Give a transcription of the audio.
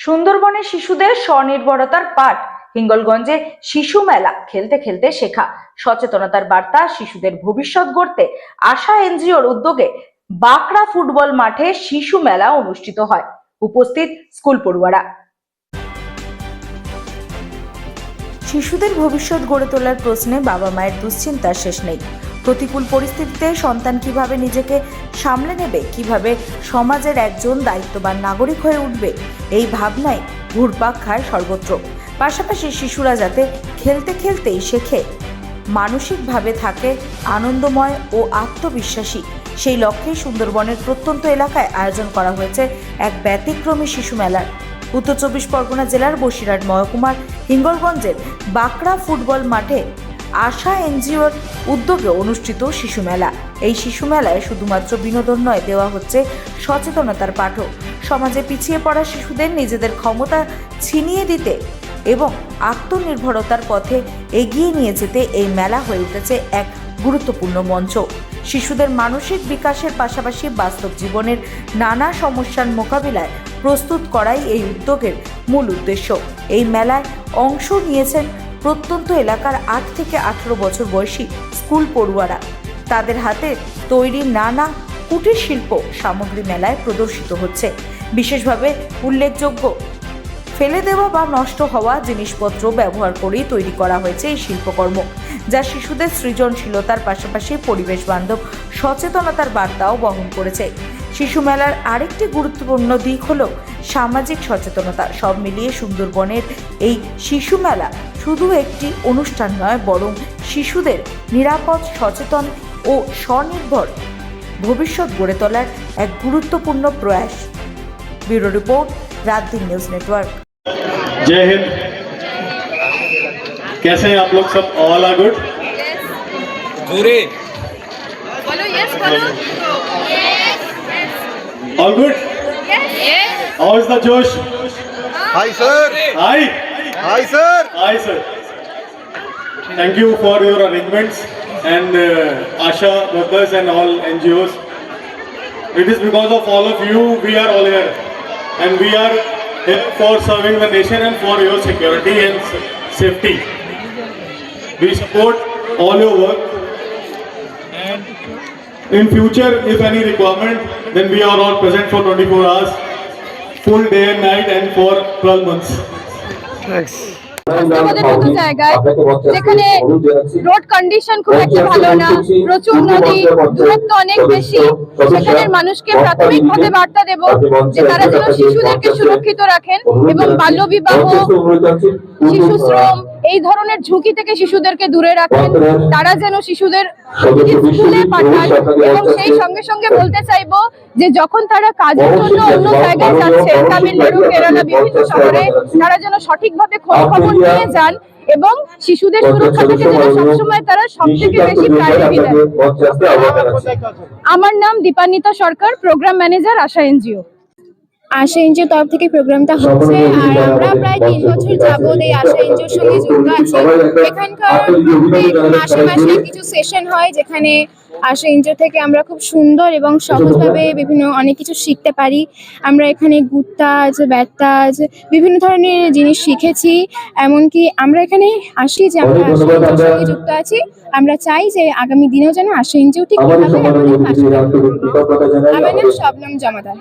সুন্দরবনে শিশুদের স্বনির্ভরতার পাঠ। হিঙ্গলগঞ্জে শিশু মেলা খেলতে খেলতে শেখা। সচেতনতার বার্তা। শিশুদের ভবিষ্যৎ গড়তে আশা এনজিওর উদ্যোগে বাঁকড়া ফুটবল মাঠে শিশু মেলা অনুষ্ঠিত হয়। উপস্থিত স্কুল পড়ুয়ারা। শিশুদের ভবিষ্যৎ গড়ে তোলার প্রশ্নে বাবা মায়ের দুশ্চিন্তার শেষ নেই। প্রতিকূল পরিস্থিতিতে সন্তান কিভাবে নিজেকে সামলে নেবে, কিভাবে সমাজের একজন দায়িত্ববান নাগরিক হয়ে উঠবে, এই ভাবনায় ঘুরপাক খায় সর্বত্র। পাশাপাশি শিশুরা যাতে খেলতে খেলতেই শেখে, মানসিকভাবে থাকে আনন্দময় ও আত্মবিশ্বাসী, সেই লক্ষ্যেই সুন্দরবনের প্রত্যন্ত এলাকায় আয়োজন করা হয়েছে এক ব্যতিক্রমী শিশু মেলার। উত্তর 24 পরগনা জেলার বসিরহাট মহকুমার হিঙ্গলগঞ্জের বাঁকড়া ফুটবল মাঠে আশা এনজিওর উদ্যোগে অনুষ্ঠিত শিশু মেলা। এই শিশু মেলায় শুধুমাত্র বিনোদন নয়, দেওয়া হচ্ছে সচেতনতার পাঠও। সমাজে পিছিয়ে পড়া শিশুদের নিজেদের ক্ষমতা ছিনিয়ে দিতে এবং আত্মনির্ভরতার পথে এগিয়ে নিয়ে যেতে এই মেলা হয়ে উঠেছে এক গুরুত্বপূর্ণ মঞ্চ। শিশুদের মানসিক বিকাশের পাশাপাশি বাস্তব জীবনের নানা সমস্যার মোকাবিলায় প্রস্তুত করাই এই উদ্যোগের মূল উদ্দেশ্য। এই মেলায় অংশ নিয়েছেন প্রত্যন্ত এলাকার 8 থেকে 18 বছর বয়সী স্কুল পড়ুয়ারা। তাদের হাতে তৈরি নানা কুটির শিল্প সামগ্রী মেলায় প্রদর্শিত হচ্ছে। বিশেষভাবে উল্লেখযোগ্য, ফেলে দেওয়া বা নষ্ট হওয়া জিনিসপত্র ব্যবহার করেই তৈরি করা হয়েছে এই শিল্পকর্ম, যা শিশুদের সৃজনশীলতার পাশাপাশি পরিবেশ বান্ধব সচেতনতার বার্তাও বহন করেছে। শিশু মেলার আরেকটি গুরুত্বপূর্ণ দিক হলো সামাজিক সচেতনতা। সব মিলিয়ে সুন্দরবনের এই শিশু মেলা শুধু একটি অনুষ্ঠান নয়, বরং শিশুদের নিরাপদ, সচেতন ও স্বনির্ভর ভবিষ্যৎ গড়ে তোলার এক গুরুত্বপূর্ণ প্রয়াস। ব্যুরো রিপোর্ট, रात दिन न्यूज नेटवर्क। जय हिंद। कैसे हैं आप लोग सब? All are good? जोरे बोलो यस, बोलो all good? Yes. How is the जोश? Hi sir hi hi sir hi sir. Thank you for your arrangements and Asha workers and all NGOs. It is because of all of you we are all here, and we are here for serving the nation and for your security and safety. We support all your work, and in future if any requirement, then we are all present for 24 hours, full day and night, and for 12 months. Thanks. আমাদের মতো জায়গায় যেখানে road condition খুব একটা ভালো না, প্রচুর নদী, দূরত্ব অনেক বেশি, সেখানে মানুষকে প্রাথমিকভাবে বার্তা দেব যে তারা যেন শিশুদেরকে সুরক্ষিত রাখেন এবং বাল্যবিবাহ, শিশু শ্রম এই ধরনের ঝুঁকি থেকে শিশুদেরকে দূরে রাখেন। তারা যেন শিশুদের স্কুলে পাঠান এবং সেই সঙ্গে সঙ্গে বলতে চাইবো যে যখন তারা কাজের জন্য অন্য জায়গায় যাচ্ছে, তামিলনাড়ু, কেরালা, বিভিন্ন শহরে, তারা যেন সঠিকভাবে খোঁজ খবর নিয়ে যান এবং শিশুদের সুরক্ষাটাকে যেন সবসময় তারা সবথেকে বেশি প্রায়োরিটি দেন। আমার নাম দীপান্বিতা সরকার, প্রোগ্রাম ম্যানেজার, আশা এনজিও। আশা এনজিও তরফ থেকে প্রোগ্রামটা হচ্ছে, আর আমরা প্রায় 3 বছর যাবত এই আশা এনজিওর সঙ্গে যুক্ত আছি। এখানকার মাসে মাসে কিছু সেশন হয় যেখানে আশা এনজিও থেকে আমরা খুব সুন্দর এবং সহজভাবে অনেক কিছু শিখতে পারি। আমরা এখানে গুত্তাজ, ব্যাত্তাজ, বিভিন্ন ধরনের জিনিস শিখেছি। এমনকি আমরা এখানে আসি যে আমরা আশা এনজিওর সঙ্গে যুক্ত আছি। আমরা চাই যে আগামী দিনেও যেন আশা এনজিও ঠিক এভাবে আমাদের পাশে থাকে। আমার নাম শবনম জমাদার।